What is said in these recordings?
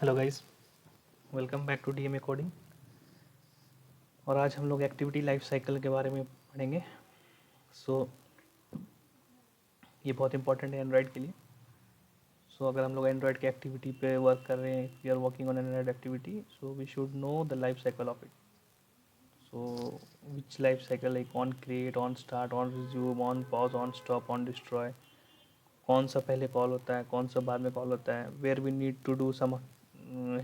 Hello guys, welcome back to DMA coding. और आज हम लोग एक्टिविटी लाइफ साइकिल के बारे में पढ़ेंगे। सो ये बहुत इंपॉर्टेंट है एंड्रॉयड के लिए। अगर हम लोग एंड्रॉयड के एक्टिविटी पे वर्क कर रहे हैं, we are working on Android activity, so we should know the life cycle of it. Which life cycle, like on create, on start, on resume, on pause, on stop, on destroy. कौन सा पहले call होता है, कौन सा बाद में call होता है, where we need to do some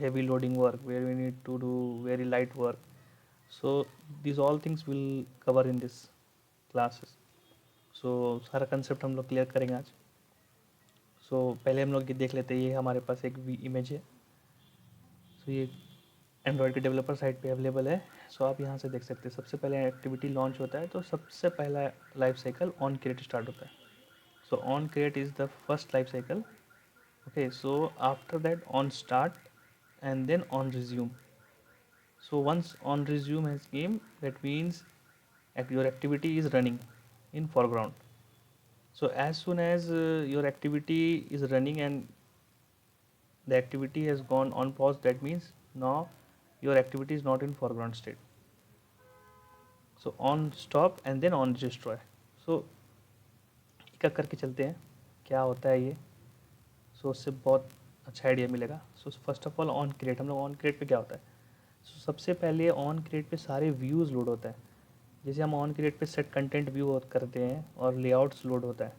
heavy loading work, where we need to do very light work. So these all things will cover in this classes. सारा कंसेप्ट हम लोग क्लियर करेंगे आज। पहले हम लोग ये देख लेते हैं, ये हमारे पास एक इमेज है। ये एंड्रॉयड के डेवलपर साइट पे अवेलेबल है। आप यहाँ से देख सकते हैं। सबसे पहले एक्टिविटी लॉन्च होता है तो सबसे पहला life cycle on create start होता है। On create is the first life cycle. Okay, after that on start and then on resume. Once on resume has came, that means your activity is running in foreground. As soon as your activity is running and the activity has gone on pause, that means now your activity is not in foreground state. On stop and then on destroy. एक एक करके चलते हैं क्या होता है ये। उससे बहुत अच्छा आइडिया मिलेगा। First of all on create, हम लोग ऑन क्रिएट पे क्या होता है। सबसे पहले ऑन क्रिएट पे सारे व्यूज़ लोड होता है। जैसे हम ऑन क्रिएट पे सेट कंटेंट व्यू करते हैं और लेआउट्स लोड होता है।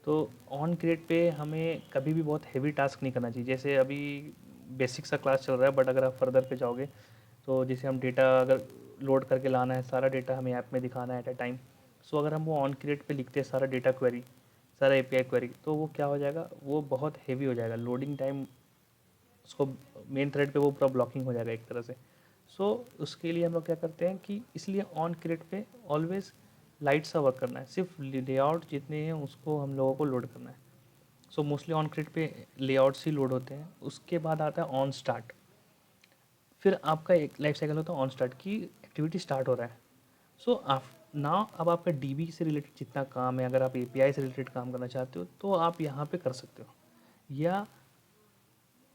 तो ऑन क्रिएट पे हमें कभी भी बहुत हैवी टास्क नहीं करना चाहिए। जैसे अभी बेसिक सा क्लास चल रहा है, बट अगर आप फर्दर पे जाओगे तो जैसे हम डेटा अगर लोड करके लाना है, सारा डेटा हमें ऐप में दिखाना है एट अ टाइम। अगर हम वो ऑन क्रिएट पे लिखते हैं सारा डेटा क्वेरी, सारा एपीआई क्वेरी, तो वो क्या हो जाएगा, वो बहुत हेवी हो जाएगा। लोडिंग टाइम उसको मेन थ्रेड पे वो पूरा ब्लॉकिंग हो जाएगा एक तरह से। उसके लिए हम लोग क्या करते हैं कि इसलिए ऑन क्रिएट पे ऑलवेज लाइट सा वर्क करना है। सिर्फ लेआउट जितने हैं उसको हम लोगों को लोड करना है। मोस्टली ऑन क्रिएट पे लेआउट्स ही लोड होते हैं। उसके बाद आता है ऑन स्टार्ट। फिर आपका एक लाइफ साइकिल होता है ऑन स्टार्ट की एक्टिविटी स्टार्ट हो रहा है। आप नाउ अब आपका डीबी से रिलेटेड जितना काम है, अगर आप एपीआई से रिलेटेड काम करना चाहते हो तो आप यहाँ पे कर सकते हो, या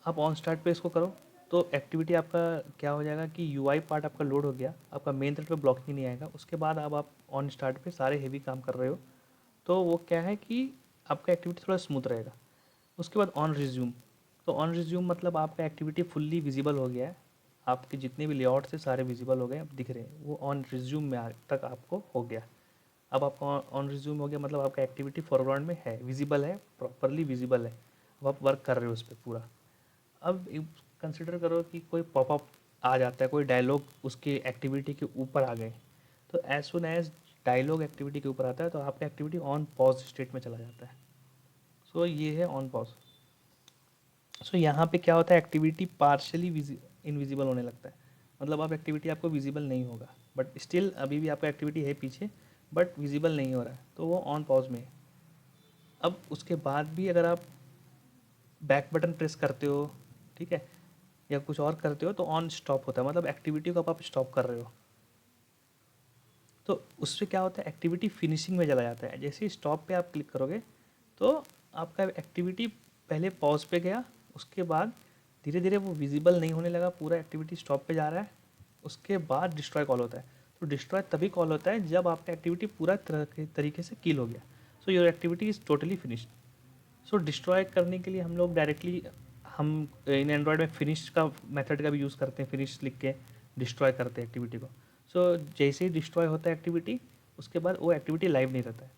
आप ऑन स्टार्ट पे इसको करो। तो एक्टिविटी आपका क्या हो जाएगा कि यूआई पार्ट आपका लोड हो गया, आपका मेन थ्रेड पे ब्लॉकिंग नहीं आएगा। उसके बाद अब आप ऑन स्टार्ट पे सारे हेवी काम कर रहे हो, तो वो क्या है कि आपका एक्टिविटी थोड़ा स्मूथ रहेगा। उसके बाद ऑन रिज्यूम। ऑन रिज्यूम मतलब आपका एक्टिविटी फुल्ली विजिबल हो गया है, आपके जितने भी लेआउट थे सारे विजिबल हो गए, अब दिख रहे हैं। वो ऑन रिज्यूम में तक आपको हो गया। अब आपका ऑन रिज्यूम हो गया मतलब आपका एक्टिविटी फॉरग्राउंड में है, विजिबल है, प्रॉपरली विजिबल है। अब आप वर्क कर रहे हो उस पर पूरा। अब कंसिडर करो कि कोई पॉपअप आ जाता है, कोई डायलॉग उसकी एक्टिविटी के ऊपर आ गए, तो as soon as dialog activity के ऊपर आता है तो आपका एक्टिविटी ऑन पॉज स्टेट में चला जाता है। ये है ऑन पॉज। यहाँ पे क्या होता है, एक्टिविटी पार्शली इनविजिबल होने लगता है। मतलब अब एक्टिविटी आपको विजिबल नहीं होगा, बट स्टिल अभी भी आपका एक्टिविटी है पीछे, बट विजिबल नहीं हो रहा है, तो वो ऑन पॉज में है। अब उसके बाद भी अगर आप बैक बटन प्रेस करते हो, ठीक है, या कुछ और करते हो, तो ऑन स्टॉप होता है। मतलब एक्टिविटी को आप स्टॉप कर रहे हो, तो उससे क्या होता है, एक्टिविटी फिनिशिंग में चला जाता है। जैसे ही स्टॉप पे आप क्लिक करोगे तो आपका एक्टिविटी पहले पॉज पे गया, उसके बाद धीरे धीरे वो विजिबल नहीं होने लगा, पूरा एक्टिविटी स्टॉप पे जा रहा है। उसके बाद डिस्ट्रॉय कॉल होता है। तो डिस्ट्रॉय तभी कॉल होता है जब आपका एक्टिविटी पूरा तरीके से किल हो गया। Your activity is totally finished. Destroy करने के लिए हम लोग डायरेक्टली हम इन एंड्रॉयड में फिनिश का मेथड का भी यूज़ करते हैं। फिनिश लिख के डिस्ट्रॉय करते हैं एक्टिविटी को। जैसे ही डिस्ट्रॉय होता है एक्टिविटी, उसके बाद वो एक्टिविटी लाइव नहीं रहता है।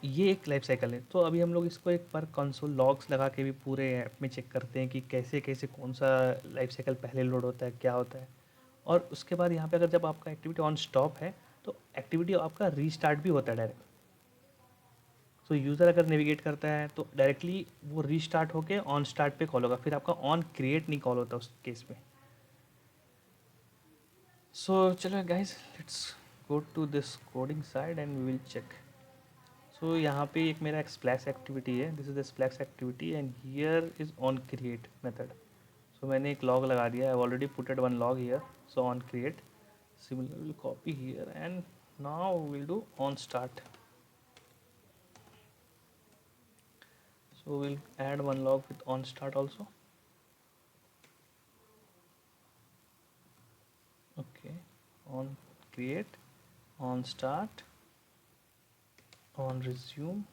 ये एक लाइफ साइकिल है। तो अभी हम लोग इसको एक बार कंसोल लॉग्स लगा के भी पूरे ऐप में चेक करते हैं कि कैसे कैसे कौन सा लाइफ साइकिल पहले लोड होता है, क्या होता है। और उसके बाद यहाँ पे अगर जब आपका एक्टिविटी ऑन स्टॉप है तो एक्टिविटी आपका रीस्टार्ट भी होता है डायरेक्ट। यूज़र अगर नेविगेट करता है तो डायरेक्टली वो रीस्टार्ट होके ऑन स्टार्ट पे कॉल होगा, फिर आपका ऑन क्रिएट नहीं कॉल होता उस केस में। चलो guys, let's go to this coding side and we will check. यहाँ पे एक मेरा स्प्लैश एक्टिविटी है, this is the splash activity and here is on create method. मैंने एक लॉग लगा दिया, I already putted one log here. On create, similar will copy here and now will do on start. We'll add one log with on start also. on create, on start, on resume.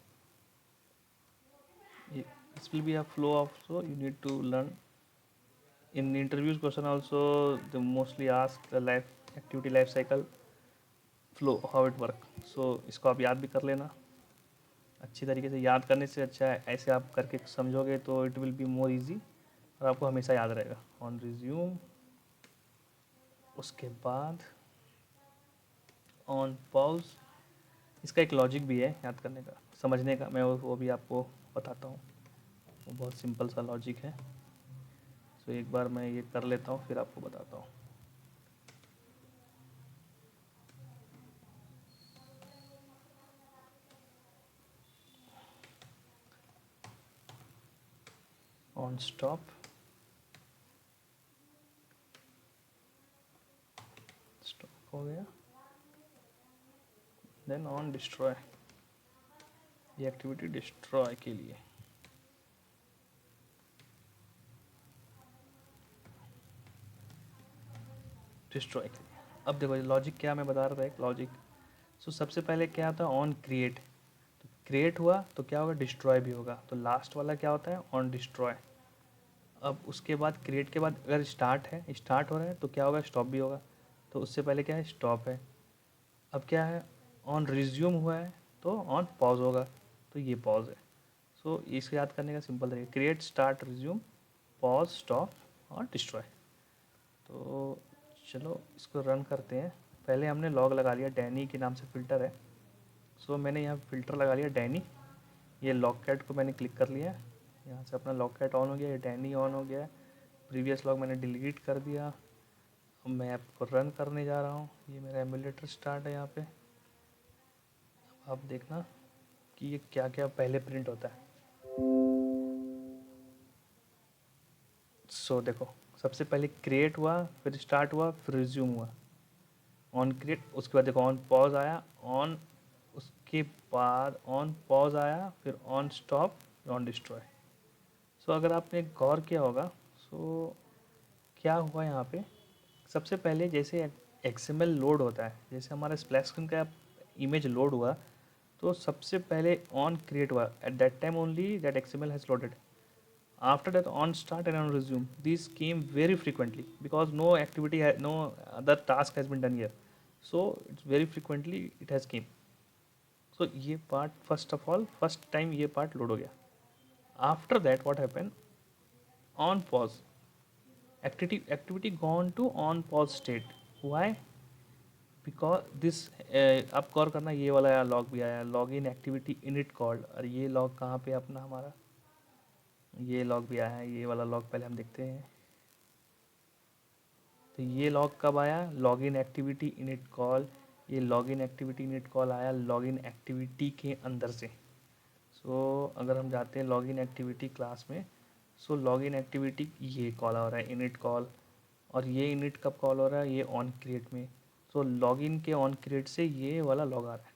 This will be a flow of, so you need to learn. In interviews question also they mostly ask the life activity life cycle flow, how it work. So इसको आप याद भी कर लेना अच्छी तरीके से। याद करने से अच्छा है ऐसे आप करके समझोगे तो it will be more easy और आपको हमेशा याद रहेगा। ऑन रिज्यूम, उसके बाद ऑन पॉज। इसका एक लॉजिक भी है याद करने का, समझने का, मैं वो भी आपको बताता हूँ। वो बहुत सिंपल सा लॉजिक है। सो एक बार मैं ये कर लेता हूँ फिर आपको बताता हूँ। ऑन स्टॉप, स्टॉप हो गया। देन ऑन डिस्ट्रॉय, ये एक्टिविटी डिस्ट्रॉय के लिए। डिस्ट्रॉय के लिए। अब देखो लॉजिक क्या मैं बता रहा था, एक लॉजिक। सो सबसे पहले क्या होता है ऑन क्रिएट, तो क्रिएट हुआ तो क्या होगा डिस्ट्रॉय भी होगा, तो लास्ट वाला क्या होता है ऑन डिस्ट्रॉय। अब उसके बाद क्रिएट के बाद अगर स्टार्ट है, स्टार्ट हो रहा है तो क्या होगा स्टॉप भी होगा, तो उससे पहले क्या है स्टॉप है। अब क्या है ऑन रिज्यूम हुआ है तो ऑन पॉज होगा, तो ये पॉज है। सो इसको याद करने का सिंपल तरीका create, start, resume, pause, stop और डिस्ट्रॉय। तो चलो इसको रन करते हैं। पहले हमने लॉग लगा लिया, डैनी के नाम से फ़िल्टर है। सो मैंने यहाँ फ़िल्टर लगा लिया डैनी। ये लॉग कैट को मैंने क्लिक कर लिया, यहाँ से अपना लॉग कैट ऑन हो गया, ये डैनी ऑन हो गया। प्रीवियस लॉग मैंने डिलीट कर दिया। अब मैं ऐप को रन करने जा रहा हूँ। ये मेरा एमुलेटर स्टार्ट है यहाँ पे। अब आप देखना कि ये क्या क्या पहले प्रिंट होता है। सो देखो सबसे पहले क्रिएट हुआ, फिर स्टार्ट हुआ, फिर रिज्यूम हुआ। ऑन क्रिएट, उसके बाद देखो ऑन पॉज आया, ऑन, उसके बाद ऑन पॉज आया, फिर ऑन स्टॉप, ऑन डिस्ट्रॉय। सो अगर आपने गौर किया होगा, सो क्या हुआ यहाँ पे, सबसे पहले जैसे एक्सएमएल लोड होता है, जैसे हमारा स्प्लैश स्क्रीन का इमेज लोड हुआ तो सबसे पहले ऑन क्रिएट हुआ, at that time only that XML has loaded. After that, on start and on resume, these came very frequently because no activity, no other task has been done here. So it's very frequently it has came. So ये part first of all, first time ये part load हो गया. After that, what happened? On pause. Activity gone to on pause state. Why? Because this आप गौर करना, ये वाला log भी आया, log in activity init called, और ये लॉग कहाँ पे अपना हमारा, ये लॉग भी आया है। ये वाला लॉग पहले हम देखते हैं। तो ये लॉग कब आया, लॉगिन एक्टिविटी इनिट कॉल। ये लॉगिन एक्टिविटी इनिट कॉल आया लॉगिन एक्टिविटी के अंदर से। सो अगर हम जाते हैं लॉगिन एक्टिविटी क्लास में, सो लॉगिन एक्टिविटी ये कॉल हो रहा है इनिट कॉल, और ये इनिट कब कॉल हो रहा है, ये ऑन क्रिएट में। सो लॉगिन के ऑन क्रिएट से ये वाला लॉग आ रहा है।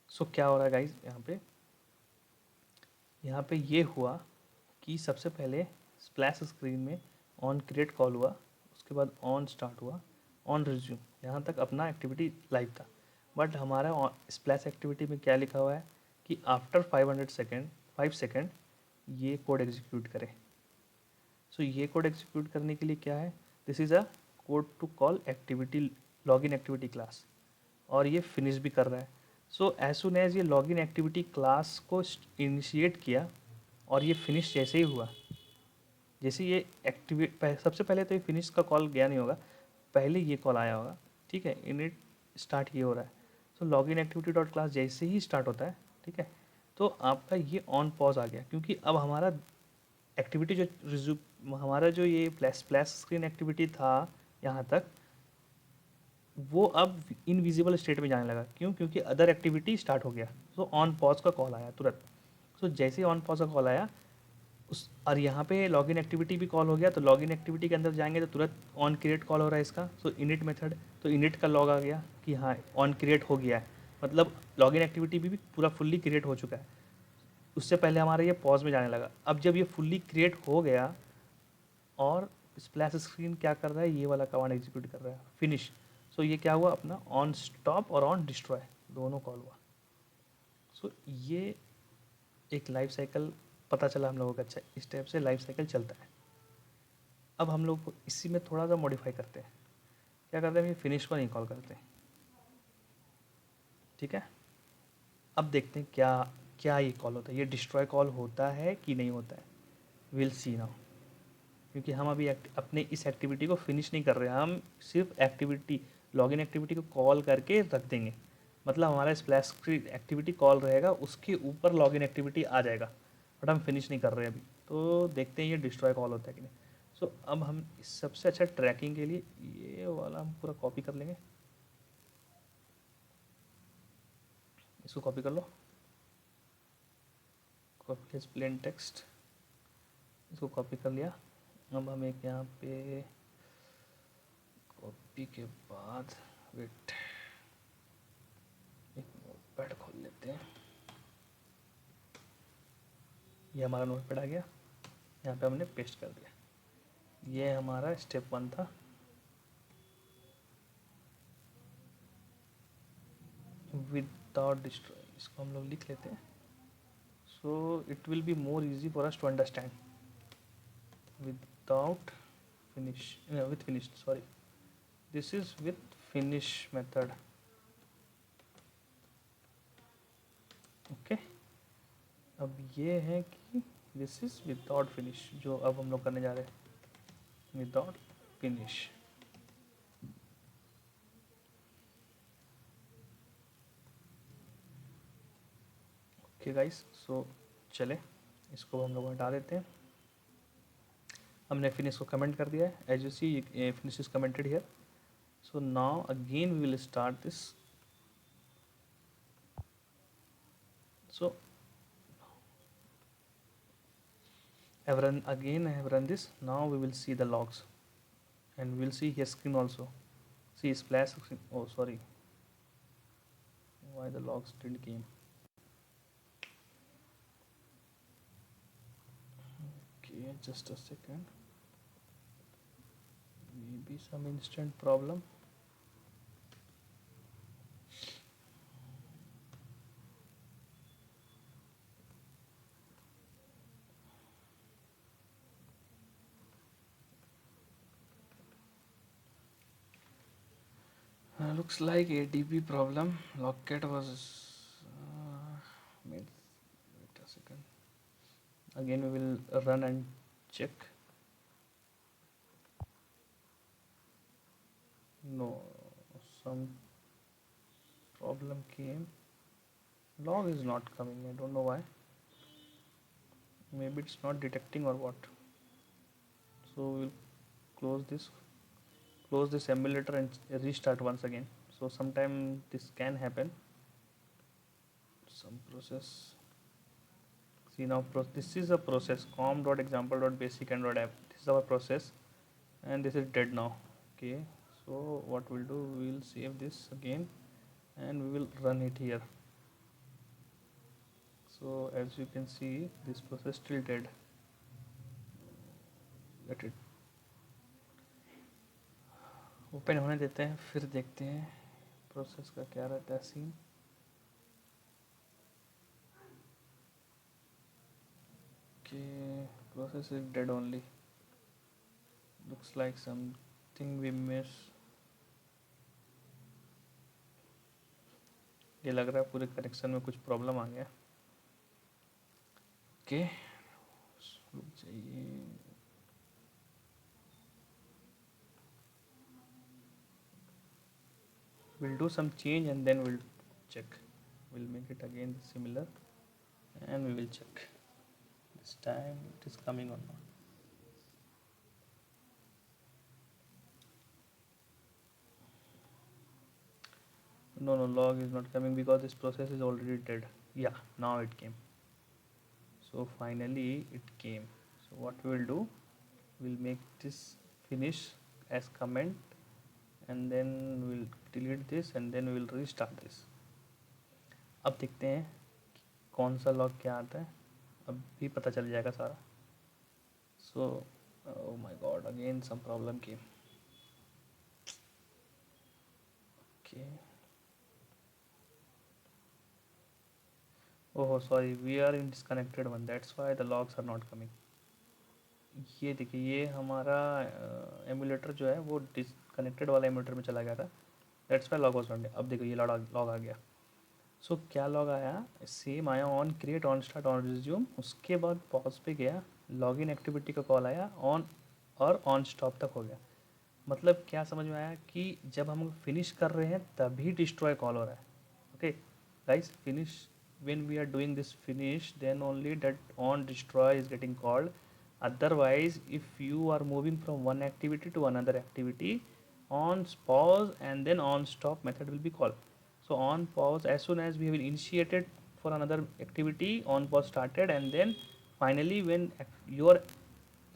सो क्या हो रहा है गाइज, यहाँ पे ये हुआ कि सबसे पहले स्प्लैश स्क्रीन में ऑन क्रिएट कॉल हुआ, उसके बाद ऑन स्टार्ट हुआ, ऑन रिज्यूम, यहाँ तक अपना एक्टिविटी लाइव था। बट हमारा स्प्लैश एक्टिविटी में क्या लिखा हुआ है कि आफ्टर 5 सेकेंड ये कोड एग्जीक्यूट करे। सो ये कोड एग्जीक्यूट करने के लिए क्या है, this is a code to call activity login activity class, और ये फिनिश भी कर रहा है। सो एज सुन एज ये लॉगिन एक्टिविटी क्लास को इनिशिएट किया और ये फिनिश जैसे ही हुआ, जैसे ये एक्टिवेट, सबसे पहले तो ये फिनिश का कॉल गया नहीं होगा, पहले ये कॉल आया होगा, ठीक है। इनिट स्टार्ट ये हो रहा है। सो लॉगिन एक्टिविटी डॉट क्लास जैसे ही स्टार्ट होता है, ठीक है, तो आपका ये ऑन पॉज आ गया, क्योंकि अब हमारा एक्टिविटी जो रिज्यूम, हमारा जो ये स्प्लैश स्क्रीन एक्टिविटी था यहाँ तक, वो अब इनविजिबल स्टेट में जाने लगा। क्यों? क्योंकि अदर एक्टिविटी स्टार्ट हो गया। सो ऑन पॉज का कॉल आया तुरंत। सो जैसे ही ऑन पॉज का कॉल आया उस, और यहाँ पे लॉगिन एक्टिविटी भी कॉल हो गया, तो लॉगिन एक्टिविटी के अंदर जाएंगे तो तुरंत ऑन क्रिएट कॉल हो रहा है इसका। सो इनिट मेथड, तो इनिट का लॉग आ गया कि हाँ ऑन क्रिएट हो गया है, मतलब लॉगिन एक्टिविटी भी पूरा फुल्ली क्रिएट हो चुका है। उससे पहले हमारा ये पॉज में जाने लगा। अब जब ये फुल्ली क्रिएट हो गया और स्प्लैश स्क्रीन क्या कर रहा है, ये वाला कमांड एग्जीक्यूट कर रहा है फिनिश। सो ये क्या हुआ अपना ऑन स्टॉप और ऑन डिस्ट्रॉय दोनों कॉल हुआ। सो ये एक लाइफ साइकिल पता चला हम लोगों को। अच्छा इस टाइप से लाइफ साइकिल चलता है। अब हम लोग इसी में थोड़ा सा मॉडिफाई करते हैं। क्या करते हैं, ये फिनिश को नहीं कॉल करते, ठीक है। अब देखते हैं क्या क्या ये कॉल होता है, ये डिस्ट्रॉय कॉल होता है कि नहीं होता है। Will see now. क्योंकि हम अभी अपने इस एक्टिविटी को फिनिश नहीं कर रहे हैं, हम सिर्फ एक्टिविटी लॉगिन एक्टिविटी को कॉल करके रख देंगे। मतलब हमारा स्प्लैश एक्टिविटी कॉल रहेगा, उसके ऊपर लॉगिन एक्टिविटी आ जाएगा, बट हम फिनिश नहीं कर रहे हैं अभी। तो देखते हैं ये डिस्ट्रॉय कॉल होता है कि नहीं। सो अब हम सबसे अच्छा ट्रैकिंग के लिए ये वाला हम पूरा कॉपी कर लेंगे। इसको कॉपी कर लो, कॉपी एज प्लेन टेक्स्ट, इसको कॉपी कर लिया। अब हम एक यहाँ पे कॉपी के बाद वेट एक नोटपैड खोल लेते हैं। ये हमारा नोटपैड आ गया, यहाँ पे हमने पेस्ट कर दिया। ये हमारा स्टेप 1 था। विदाउट डिस्ट्रॉय, इसको हम लोग लिख लेते हैं। So it will be more easy for us to understand. Without finish, with finish, sorry, this is with finish method. Okay, अब ये है कि दिस इज विदाउट फिनिश, जो अब हम लोग करने जा रहे हैं विदाउट फिनिश। ओके गाइस, सो चले इसको हम लोग हटा देते हैं। हमने फिनिश को कमेंट कर दिया है, as you see finish is commented here. So now again we will start this. So I have run again, I have run this. Now we will see the logs and we will see here screen also. See splash screen. Oh sorry, why the logs didn't came. Okay, just a second, maybe some instant problem. Looks like ADB problem. Logcat was made. Wait a second. Again, we will run and check. No, some problem came. Log is not coming. I don't know why. Maybe it's not detecting or what. So we'll close this emulator and restart once again. So sometime this can happen. Some process. See now, this is a process com.example.basic.app. This is our process, and this is dead now. Okay, so what we'll do, we will save this again, and we will run it here. So as you can see, this process still dead. Let it open होने देते हैं, फिर देखते हैं process का क्या रहता है सीन। कि process is dead only, looks like something we miss. ये लग रहा है पूरे कनेक्शन में कुछ प्रॉब्लम आ गया। ओके, रुक जाइए। We'll do some change and then we'll check. We'll make it again similar and we will check this time it is coming or not. No, log is not coming because this process is already dead. Yeah, now it came. So finally it came. So what we will do, we'll make this finish as comment and then we'll delete this and then we will restart this. अब देखते हैं कौन सा log क्या आता है, अब भी पता चल जाएगा सारा। सो Oh my god, again some problem came. Okay. Oh sorry, we are in disconnected one, that's why the logs are not coming. ये देखिए, ये हमारा एमुलेटर जो है वो डिसकनेक्टेड वाला एमुलेटर में चला गया था, that's why log was not. अब देखो ये लॉग आ गया। सो क्या लॉग आया, सेम आया on create on start on resume, उसके बाद पॉज पे गया, लॉगिन एक्टिविटी का कॉल आया ऑन, और ऑन स्टॉप तक हो गया। मतलब क्या समझ में आया कि जब हम फिनिश कर रहे हैं तभी डिस्ट्रॉय कॉल हो रहा है। Okay guys, finish, when we are doing this finish then only that on destroy is getting called. Otherwise if you are moving from one activity to another activity, on pause and then on stop method will be called. So on pause, as soon as we have initiated for another activity, on pause started, and then finally when your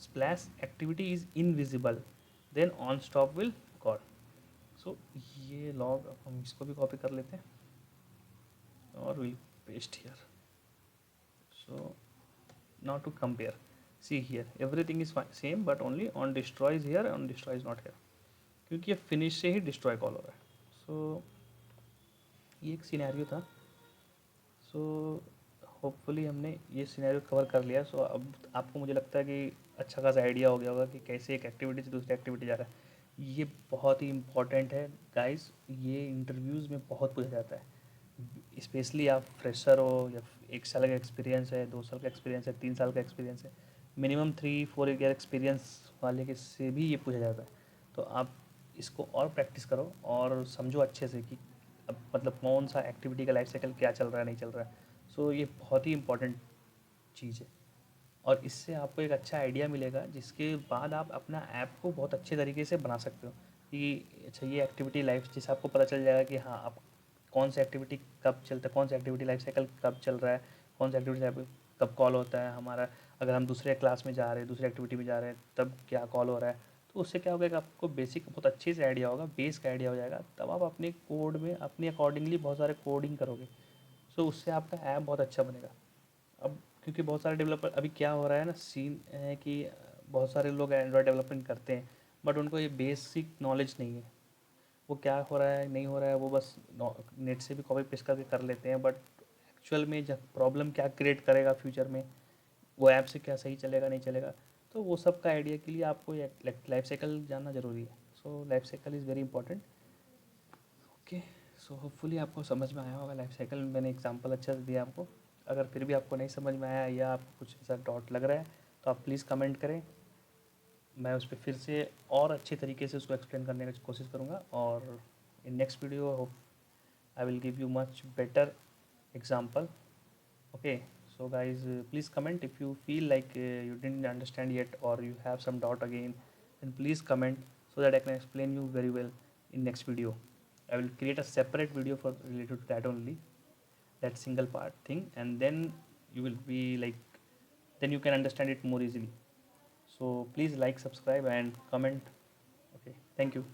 splash activity is invisible, then on stop will call. So ये log हम इसको भी copy कर लेते हैं और we'll paste here. So now to compare, see here everything is same but only on destroy is here, on destroy is not here, क्योंकि ये finish से ही destroy कॉल हो रहा है. So ये एक सिनेरियो था. सो होपफुली हमने ये सिनेरियो कवर कर लिया. सो अब आपको मुझे लगता है कि अच्छा खासा आइडिया हो गया होगा कि कैसे एक एक्टिविटी से दूसरी एक्टिविटी जा रहा है. ये बहुत ही इंपॉर्टेंट है गाइस, ये इंटरव्यूज़ में बहुत पूछा जाता है. स्पेशली आप फ्रेशर हो या 1 साल का एक्सपीरियंस है, 2 साल का एक्सपीरियंस है, 3 साल का एक्सपीरियंस है, मिनिमम 3-4 ईयर एक्सपीरियंस वाले के से भी ये पूछा जाता है. तो आप इसको और प्रैक्टिस करो और समझो अच्छे से कि अब मतलब कौन सा एक्टिविटी का लाइफ साइकिल क्या चल रहा है, नहीं चल रहा है. सो ये बहुत ही इंपॉर्टेंट चीज़ है और इससे आपको एक अच्छा आइडिया मिलेगा जिसके बाद आप अपना ऐप को बहुत अच्छे तरीके से बना सकते हो कि अच्छा ये एक्टिविटी लाइफ, जिससे आपको पता चल जाएगा कि हाँ आप कौन सा एक्टिविटी कब चलता है, कौन सा एक्टिविटी लाइफ साइकिल कब चल रहा है, कौन सा एक्टिविटी कब कॉल होता है हमारा. अगर हम दूसरे क्लास में जा रहे हैं, दूसरी एक्टिविटी में जा रहे हैं, तब क्या कॉल हो रहा है. तो उससे क्या होगा कि आपको बेसिक बहुत अच्छे से आइडिया होगा, बेस का आइडिया हो जाएगा. तब आप अपने कोड में अपने अकॉर्डिंगली बहुत सारे कोडिंग करोगे. सो उससे आपका ऐप बहुत अच्छा बनेगा. अब क्योंकि बहुत सारे डेवलपर, अभी क्या हो रहा है ना, सीन है कि बहुत सारे लोग एंड्रॉयड डेवलपमेंट करते हैं बट उनको ये बेसिक नॉलेज नहीं है. वो क्या हो रहा है नहीं हो रहा है वो बस नेट से भी कॉपी पेस्ट करके कर लेते हैं, बट एक्चुअल में जब प्रॉब्लम क्या क्रिएट करेगा फ्यूचर में, वो ऐप से क्या सही चलेगा नहीं चलेगा, तो वो सब का आइडिया के लिए आपको लाइफ साइकिल जानना ज़रूरी है. So life cycle is very important. Okay, so hopefully आपको समझ में आया होगा लाइफ साइकिल में. मैंने एग्जांपल अच्छा से दिया आपको. अगर फिर भी आपको नहीं समझ में आया या आपको कुछ ऐसा डाउट लग रहा है तो आप प्लीज़ कमेंट करें. मैं उस पर फिर से और अच्छे तरीके से उसको एक्सप्लेन करने की कोशिश करूँगा. और in next video I will give you much better example. Okay, so guys, please comment if you feel like you didn't understand yet or you have some doubt again, then please comment so that I can explain you very well in next video. I will create a separate video for related to that only, that single part thing, and then you will be like, then you can understand it more easily. So please like, subscribe and comment. Okay, thank you.